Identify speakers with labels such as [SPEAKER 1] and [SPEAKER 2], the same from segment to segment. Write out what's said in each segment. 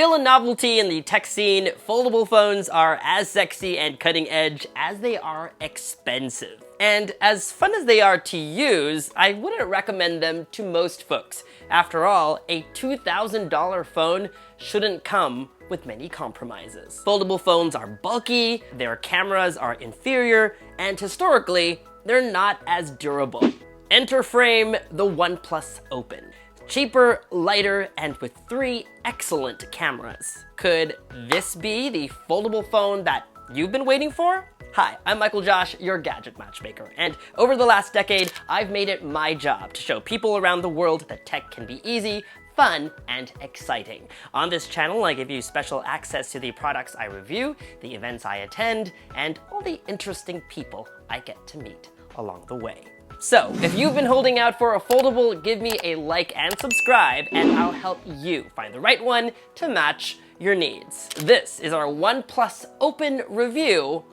[SPEAKER 1] Still a novelty in the tech scene, foldable phones are as sexy and cutting edge as they are expensive. And as fun as they are to use, I wouldn't recommend them to most folks. After all, a $2,000 phone shouldn't come with many compromises. Foldable phones are bulky, their cameras are inferior, and historically, they're not as durable. Enter frame the OnePlus Open. Cheaper, lighter, and with 3 excellent cameras. Could this be the foldable phone that you've been waiting for? Hi, I'm MICHAELJOSH, your gadget matchmaker, and over the last decade, I've made it my job to show people around the world that tech can be easy, fun, and exciting. On this channel, I give you special access to the products I review, the events I attend, and all the interesting people I get to meet along the way. So, if you've been holding out for a foldable, give me a like and subscribe, and I'll help you find the right one to match your needs. This is our OnePlus Open review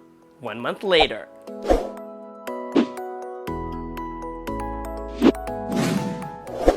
[SPEAKER 1] 1 month later.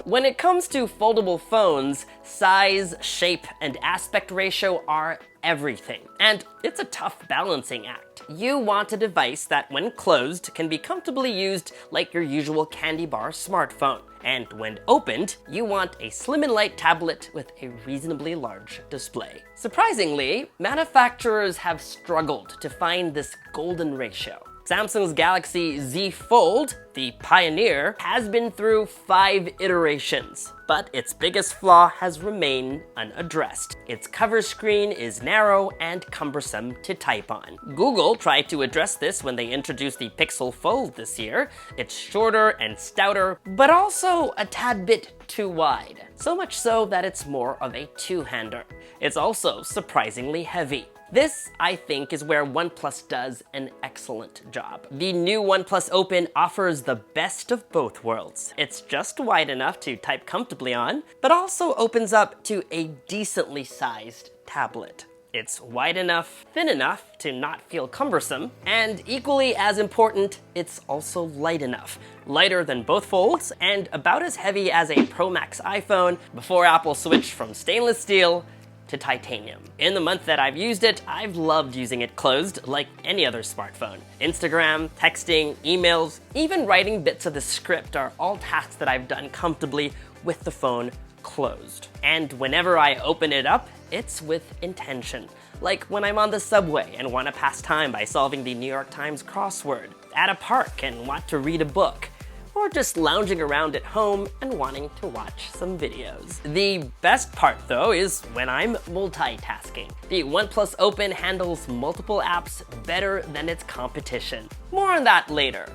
[SPEAKER 1] When it comes to foldable phones, size, shape, and aspect ratio are everything. And it's a tough balancing act. You want a device that, when closed, can be comfortably used like your usual candy bar smartphone. And when opened, you want a slim and light tablet with a reasonably large display. Surprisingly, manufacturers have struggled to find this golden ratio. Samsung's Galaxy Z Fold, the pioneer, has been through 5 iterations, but its biggest flaw has remained unaddressed. Its cover screen is narrow and cumbersome to type on. Google tried to address this when they introduced the Pixel Fold this year. It's shorter and stouter, but also a tad bit too wide. So much so that it's more of a two-hander. It's also surprisingly heavy. This, I think, is where OnePlus does an excellent job. The new OnePlus Open offers the best of both worlds. It's just wide enough to type comfortably on, but also opens up to a decently sized tablet. It's wide enough, thin enough to not feel cumbersome, and equally as important, it's also light enough. Lighter than both folds, and about as heavy as a Pro Max iPhone before Apple switched from stainless steel to titanium. In the month that I've used it, I've loved using it closed like any other smartphone. Instagram, texting, emails, even writing bits of the script are all tasks that I've done comfortably with the phone closed. And whenever I open it up, it's with intention. Like when I'm on the subway and want to pass time by solving the New York Times crossword, at a park and want to read a book, or just lounging around at home and wanting to watch some videos. The best part, though, is when I'm multitasking. The OnePlus Open handles multiple apps better than its competition. More on that later.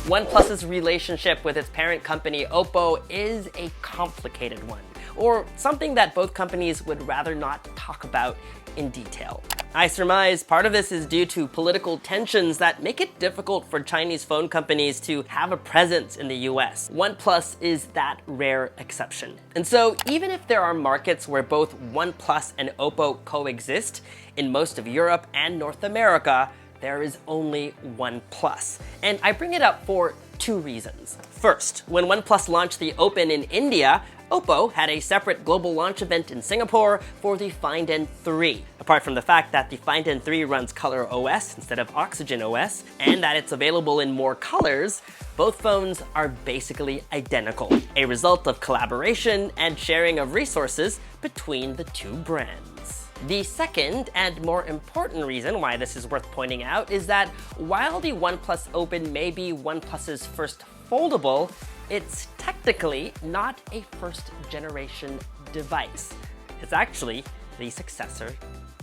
[SPEAKER 1] OnePlus's relationship with its parent company Oppo is a complicated one, or something that both companies would rather not talk about in detail. I surmise part of this is due to political tensions that make it difficult for Chinese phone companies to have a presence in the US. OnePlus is that rare exception. And so even if there are markets where both OnePlus and Oppo coexist, in most of Europe and North America, there is only OnePlus. And I bring it up for 2 reasons. First, when OnePlus launched the Open in India, Oppo had a separate global launch event in Singapore for the Find N3. Apart from the fact that the Find N3 runs Color OS instead of Oxygen OS, and that it's available in more colors, both phones are basically identical, a result of collaboration and sharing of resources between the 2 brands. The second and more important reason why this is worth pointing out is that while the OnePlus Open may be OnePlus's first foldable, it's technically not a first generation device. It's actually the successor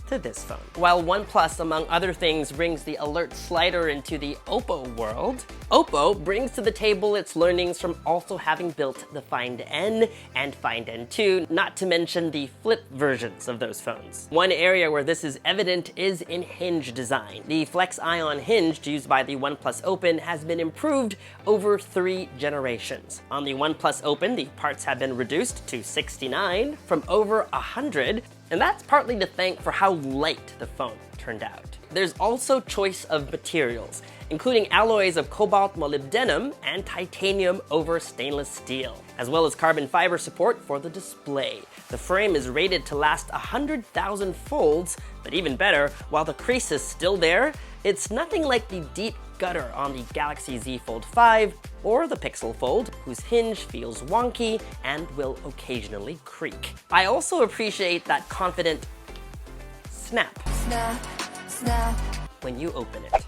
[SPEAKER 1] to this phone. While OnePlus, among other things, brings the alert slider into the Oppo world, Oppo brings to the table its learnings from also having built the Find N and Find N2, not to mention the flip versions of those phones. One area where this is evident is in hinge design. The Flex Ion hinge used by the OnePlus Open has been improved over 3 generations. On the OnePlus Open, the parts have been reduced to 69 from over 100, and that's partly to thank for how light the phone turned out. There's also choice of materials, including alloys of cobalt molybdenum and titanium over stainless steel, as well as carbon fiber support for the display. The frame is rated to last 100,000 folds, but even better, while the crease is still there, it's nothing like the deep gutter on the Galaxy Z Fold 5 or the Pixel Fold, whose hinge feels wonky and will occasionally creak. I also appreciate that confident snap, snap, snap when you open it.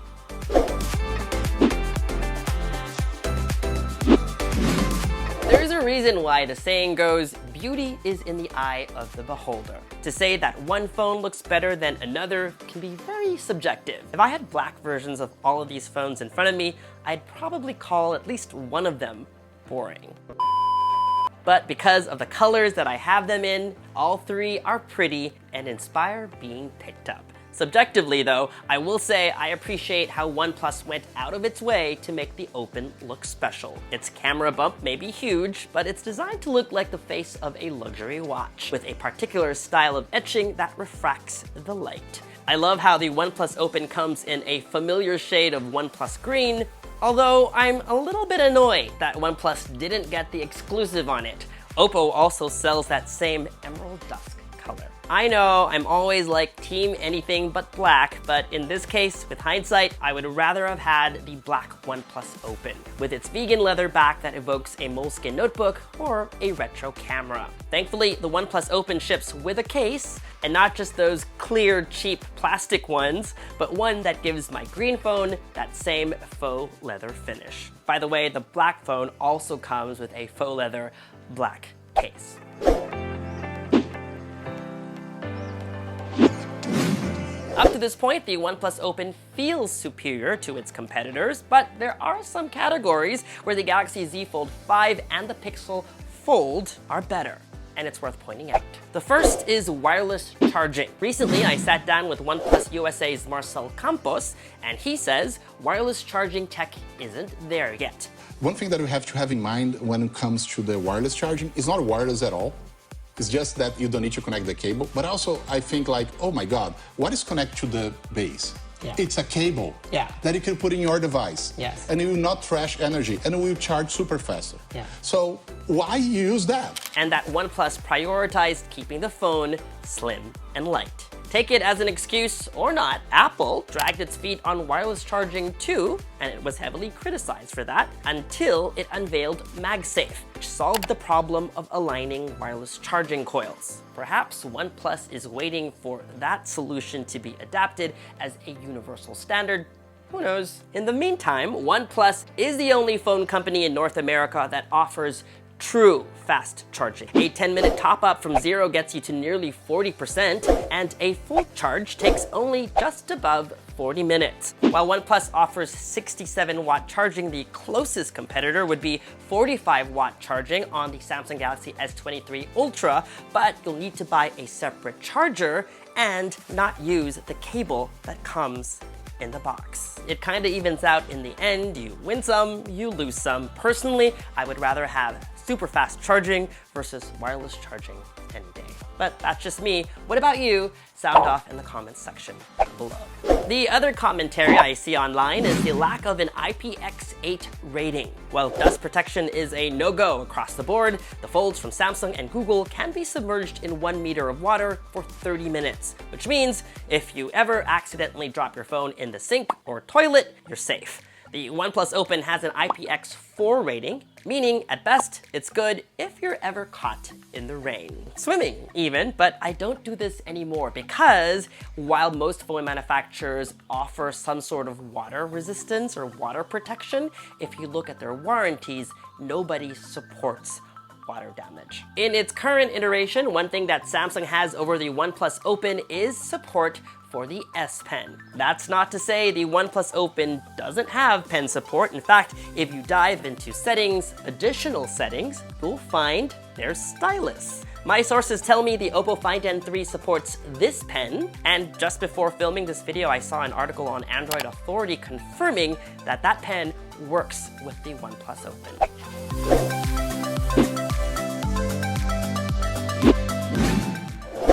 [SPEAKER 1] There's a reason why the saying goes, beauty is in the eye of the beholder. To say that one phone looks better than another can be very subjective. If I had black versions of all of these phones in front of me, I'd probably call at least one of them boring. But because of the colors that I have them in, all three are pretty and inspire being picked up. Subjectively though, I will say I appreciate how OnePlus went out of its way to make the Open look special. Its camera bump may be huge, but it's designed to look like the face of a luxury watch, with a particular style of etching that refracts the light. I love how the OnePlus Open comes in a familiar shade of OnePlus Green, although I'm a little bit annoyed that OnePlus didn't get the exclusive on it. Oppo also sells that same emerald dusk color. I know I'm always like team anything but black, but in this case, with hindsight, I would rather have had the black OnePlus Open, with its vegan leather back that evokes a moleskin notebook or a retro camera. Thankfully, the OnePlus Open ships with a case, and not just those clear, cheap plastic ones, but one that gives my green phone that same faux leather finish. By the way, the black phone also comes with a faux leather black case. Up to this point, the OnePlus Open feels superior to its competitors, but there are some categories where the Galaxy Z Fold 5 and the Pixel Fold are better, and it's worth pointing out. The first is wireless charging. Recently, I sat down with OnePlus USA's Marcel Campos, and he says wireless charging tech isn't there yet.
[SPEAKER 2] One thing that we have to have in mind when it comes to the wireless charging is not wireless at all. It's just that you don't need to connect the cable. But also, I think like, oh my God, what is connected to the base? Yeah. It's a cable that you can put in your device.
[SPEAKER 1] Yes.
[SPEAKER 2] And it will not trash energy and it will charge super faster. Yeah. So why use that?
[SPEAKER 1] And that OnePlus prioritized keeping the phone slim and light. Take it as an excuse or not, Apple dragged its feet on wireless charging too, and it was heavily criticized for that until it unveiled MagSafe, which solved the problem of aligning wireless charging coils. Perhaps OnePlus is waiting for that solution to be adapted as a universal standard. Who knows? In the meantime, OnePlus is the only phone company in North America that offers true fast charging. A 10-minute top-up from 0 gets you to nearly 40%, and a full charge takes only just above 40 minutes. While OnePlus offers 67-watt charging, the closest competitor would be 45-watt charging on the Samsung Galaxy S23 Ultra, but you'll need to buy a separate charger and not use the cable that comes in the box. It kind of evens out in the end. You win some, you lose some. Personally, I would rather have super fast charging versus wireless charging any day. But that's just me. What about you? Sound off in the comments section below. The other commentary I see online is the lack of an IPX8 rating. While dust protection is a no-go across the board, the folds from Samsung and Google can be submerged in 1 meter of water for 30 minutes, which means if you ever accidentally drop your phone in the sink or toilet, you're safe. The OnePlus Open has an IPX4 rating, meaning at best, it's good if you're ever caught in the rain. Swimming even, but I don't do this anymore because while most phone manufacturers offer some sort of water resistance or water protection, if you look at their warranties, nobody supports water damage. In its current iteration, one thing that Samsung has over the OnePlus Open is support for the S Pen. That's not to say the OnePlus Open doesn't have pen support. In fact, if you dive into settings, additional settings, you'll find there's stylus. My sources tell me the Oppo Find N3 supports this pen, and just before filming this video, I saw an article on Android Authority confirming that that pen works with the OnePlus Open.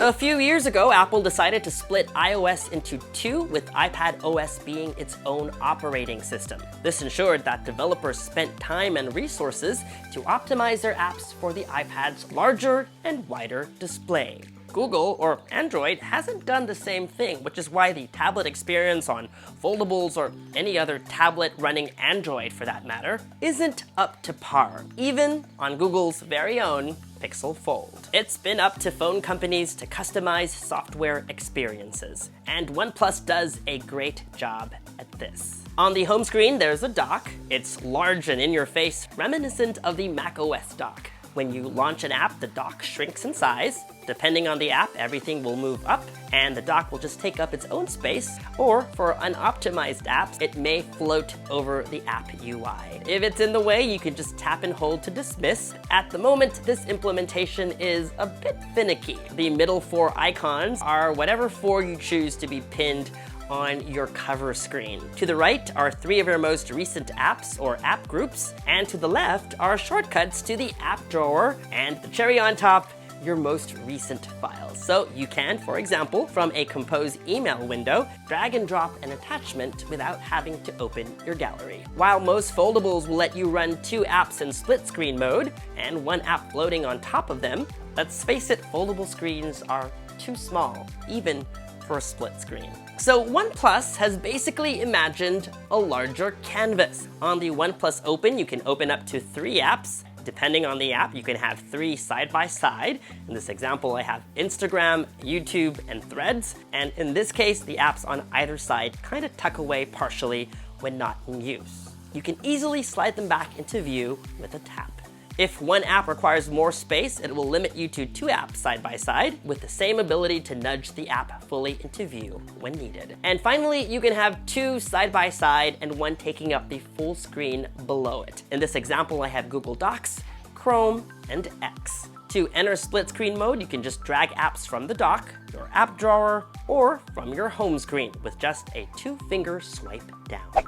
[SPEAKER 1] A few years ago, Apple decided to split iOS into two, with iPad OS being its own operating system. This ensured that developers spent time and resources to optimize their apps for the iPad's larger and wider display. Google, or Android, hasn't done the same thing, which is why the tablet experience on foldables, or any other tablet running Android for that matter, isn't up to par, even on Google's very own Pixel Fold. It's been up to phone companies to customize software experiences, and OnePlus does a great job at this. On the home screen, there's a dock. It's large and in your face, reminiscent of the macOS dock. When you launch an app, the dock shrinks in size. Depending on the app, everything will move up, and the dock will just take up its own space, or for unoptimized apps, it may float over the app UI. If it's in the way, you can just tap and hold to dismiss. At the moment, this implementation is a bit finicky. The middle four icons are whatever four you choose to be pinned on your cover screen. To the right are 3 of your most recent apps or app groups, and to the left are shortcuts to the app drawer, and the cherry on top, your most recent files. So you can, for example, from a Compose email window, drag and drop an attachment without having to open your gallery. While most foldables will let you run 2 apps in split screen mode and 1 app floating on top of them, let's face it, foldable screens are too small, even for a split screen. So OnePlus has basically imagined a larger canvas. On the OnePlus Open, you can open up to 3 apps. Depending on the app, you can have 3 side by side. In this example, I have Instagram, YouTube, and Threads. And in this case, the apps on either side kind of tuck away partially when not in use. You can easily slide them back into view with a tap. If one app requires more space, it will limit you to 2 apps side by side, with the same ability to nudge the app fully into view when needed. And finally, you can have 2 side by side and 1 taking up the full screen below it. In this example, I have Google Docs, Chrome, and X. To enter split screen mode, you can just drag apps from the dock, your app drawer, or from your home screen with just a 2-finger swipe down.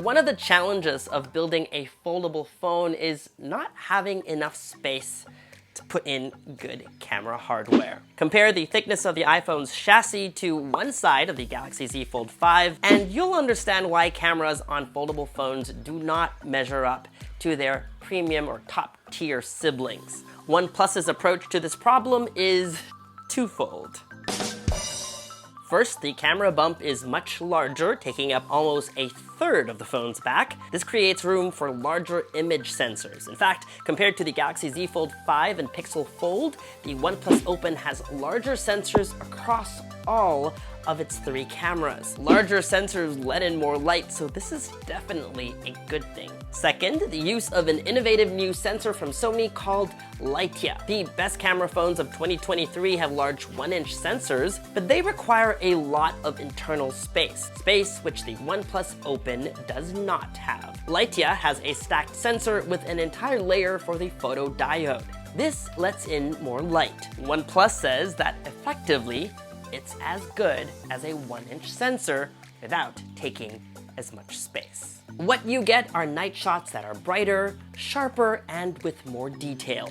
[SPEAKER 1] One of the challenges of building a foldable phone is not having enough space to put in good camera hardware. Compare the thickness of the iPhone's chassis to one side of the Galaxy Z Fold 5, and you'll understand why cameras on foldable phones do not measure up to their premium or top-tier siblings. OnePlus's approach to this problem is twofold. First, the camera bump is much larger, taking up almost 1/3 of the phone's back. This creates room for larger image sensors. In fact, compared to the Galaxy Z Fold 5 and Pixel Fold, the OnePlus Open has larger sensors across all of its 3 cameras. Larger sensors let in more light, so this is definitely a good thing. Second, the use of an innovative new sensor from Sony called Lightia. The best camera phones of 2023 have large 1-inch sensors, but they require a lot of internal space which the OnePlus Open does not have. Lightia has a stacked sensor with an entire layer for the photodiode. This lets in more light. OnePlus says that effectively, it's as good as a 1-inch sensor without taking as much space. What you get are night shots that are brighter, sharper, and with more detail.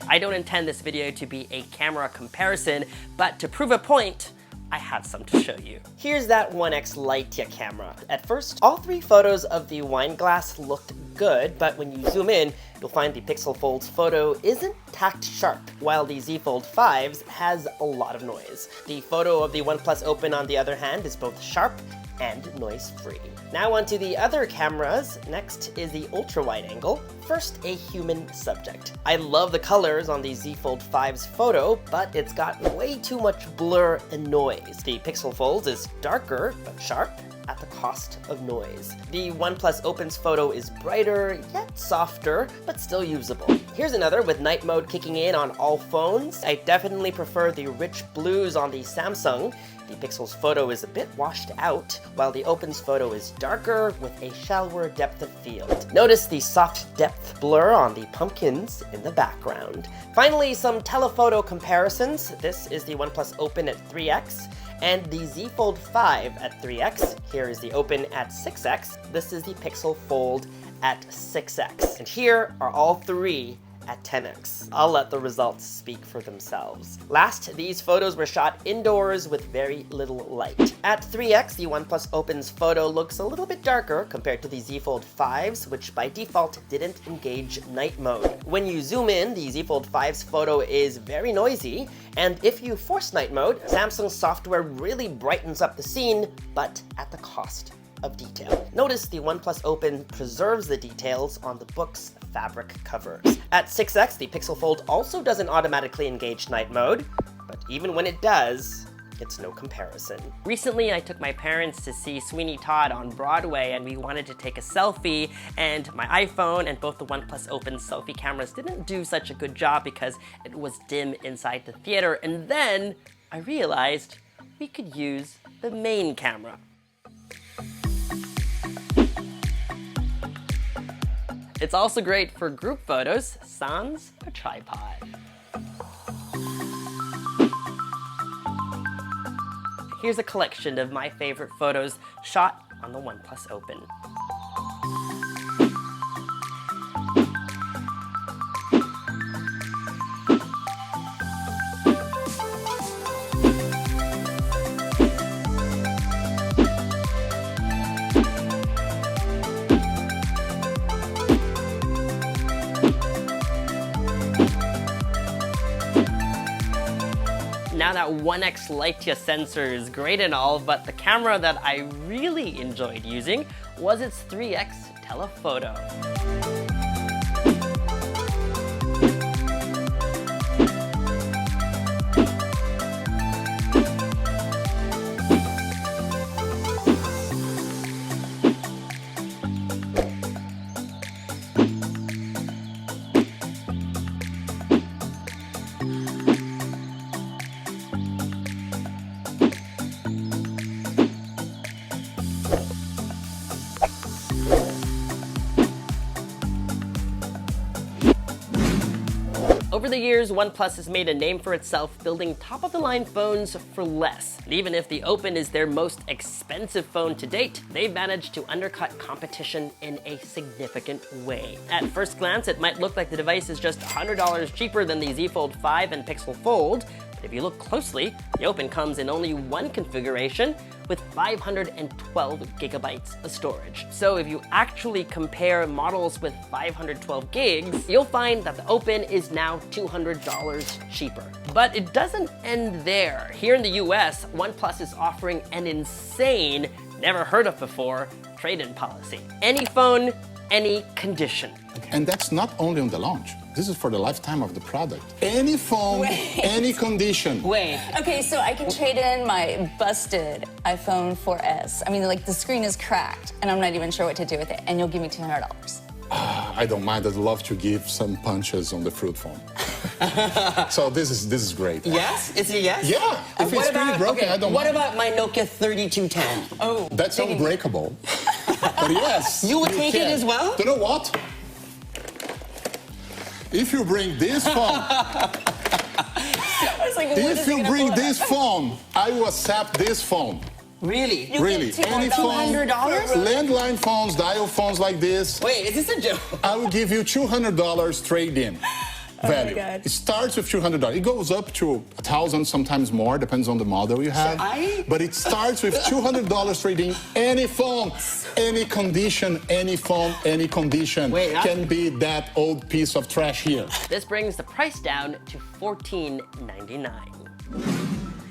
[SPEAKER 1] I don't intend this video to be a camera comparison, but to prove a point, I have some to show you. Here's that 1X Lightia camera. At first, all 3 photos of the wine glass looked good, but when you zoom in, you'll find the Pixel Fold's photo isn't tacked sharp, while the Z Fold 5's has a lot of noise. The photo of the OnePlus Open, on the other hand, is both sharp and noise-free. Now onto the other cameras. Next is the ultra-wide angle. First, a human subject. I love the colors on the Z Fold 5's photo, but it's got way too much blur and noise. The Pixel Fold is darker, but sharp, at the cost of noise. The OnePlus Open's photo is brighter, yet softer, but still usable. Here's another with night mode kicking in on all phones. I definitely prefer the rich blues on the Samsung. The Pixel's photo is a bit washed out, while the Open's photo is darker with a shallower depth of field. Notice the soft depth blur on the pumpkins in the background. Finally, some telephoto comparisons. This is the OnePlus Open at 3x, And the Z Fold 5 at 3x, here is the Open at 6x, this is the Pixel Fold at 6x. And here are all three at 10x. I'll let the results speak for themselves. Last, these photos were shot indoors with very little light. At 3x, the OnePlus Open's photo looks a little bit darker compared to the Z Fold 5's, which by default didn't engage night mode. When you zoom in, the Z Fold 5's photo is very noisy, and if you force night mode, Samsung's software really brightens up the scene, but at the cost of detail. Notice the OnePlus Open preserves the details on the book's fabric covers. At 6x, the Pixel Fold also doesn't automatically engage night mode, but even when it does, it's no comparison. Recently, I took my parents to see Sweeney Todd on Broadway, and we wanted to take a selfie, and my iPhone and both the OnePlus Open selfie cameras didn't do such a good job because it was dim inside the theater, and then I realized we could use the main camera. It's also great for group photos, sans a tripod. Here's a collection of my favorite photos shot on the OnePlus Open. Now that 1x Leica sensor is great and all, but the camera that I really enjoyed using was its 3x telephoto. Over the years, OnePlus has made a name for itself building top-of-the-line phones for less. And even if the Open is their most expensive phone to date, they've managed to undercut competition in a significant way. At first glance, it might look like the device is just $100 cheaper than the Z Fold 5 and Pixel Fold, but if you look closely, the Open comes in only one configuration with 512 gigabytes of storage. So if you actually compare models with 512 gigs, you'll find that the Open is now $200 cheaper. But it doesn't end there. Here in the US, OnePlus is offering an insane, never heard of before, trade-in policy. Any phone, any condition.
[SPEAKER 2] And that's not only on the launch. This is for the lifetime of the product. Any phone, any condition.
[SPEAKER 3] Wait. Okay, so I can trade in my busted iPhone 4S. I mean, like, the screen is cracked, and I'm not even sure what to do with it, and you'll give me $200.
[SPEAKER 2] I don't mind. I'd love to give some punches on the fruit phone. So this is great.
[SPEAKER 1] Yes? Is it yes?
[SPEAKER 2] Yeah. If it's really broken, I don't mind.
[SPEAKER 1] What about my Nokia 3210?
[SPEAKER 3] Oh.
[SPEAKER 2] That's unbreakable. But yes.
[SPEAKER 1] You would take it as well?
[SPEAKER 2] You know what? If you bring this phone, if you bring this phone, I will accept this phone.
[SPEAKER 1] Really?
[SPEAKER 2] Really. Any phone,
[SPEAKER 1] $200?
[SPEAKER 2] landline phones, dial phones like this.
[SPEAKER 1] Wait, is this a joke?
[SPEAKER 2] I will give you $200 trade-in value.
[SPEAKER 3] my God.
[SPEAKER 2] It starts with $200. It goes up to 1,000, sometimes more, depends on the model you have. But it starts with $200 trade-in. Any phone, any condition, any phone, any condition can be that old piece of trash here. This
[SPEAKER 1] brings the price down to $14.99.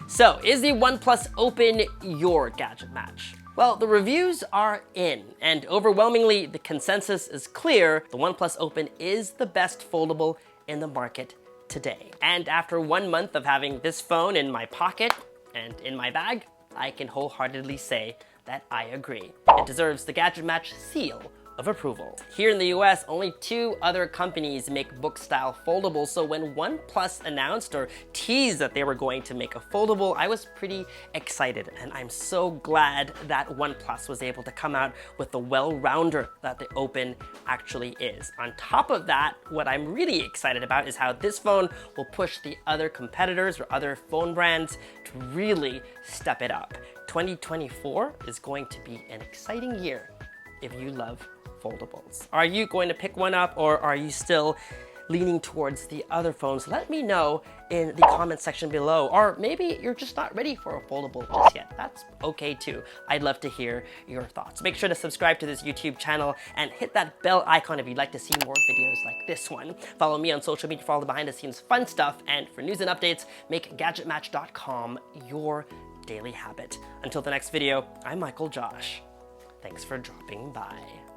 [SPEAKER 1] So, is the OnePlus Open your gadget match? Well, the reviews are in, and overwhelmingly the consensus is clear. The OnePlus Open is the best foldable in the market today. And after 1 month of having this phone in my pocket and in my bag, I can wholeheartedly say that I agree. It deserves the GadgetMatch seal of approval. Here in the US, only 2 other companies make book-style foldables, so when OnePlus announced or teased that they were going to make a foldable, I was pretty excited, and I'm so glad that OnePlus was able to come out with the well-rounder that the Open actually is. On top of that, what I'm really excited about is how this phone will push the other competitors or other phone brands to really step it up. 2024 is going to be an exciting year if you love foldables. Are you going to pick one up, or are you still leaning towards the other phones? Let me know in the comment section below. Or maybe you're just not ready for a foldable just yet. That's okay too. I'd love to hear your thoughts. Make sure to subscribe to this YouTube channel and hit that bell icon if you'd like to see more videos like this one. Follow me on social media for all the behind the scenes fun stuff, and for news and updates, make GadgetMatch.com your daily habit. Until the next video, I'm MICHAELJOSH. Thanks for dropping by.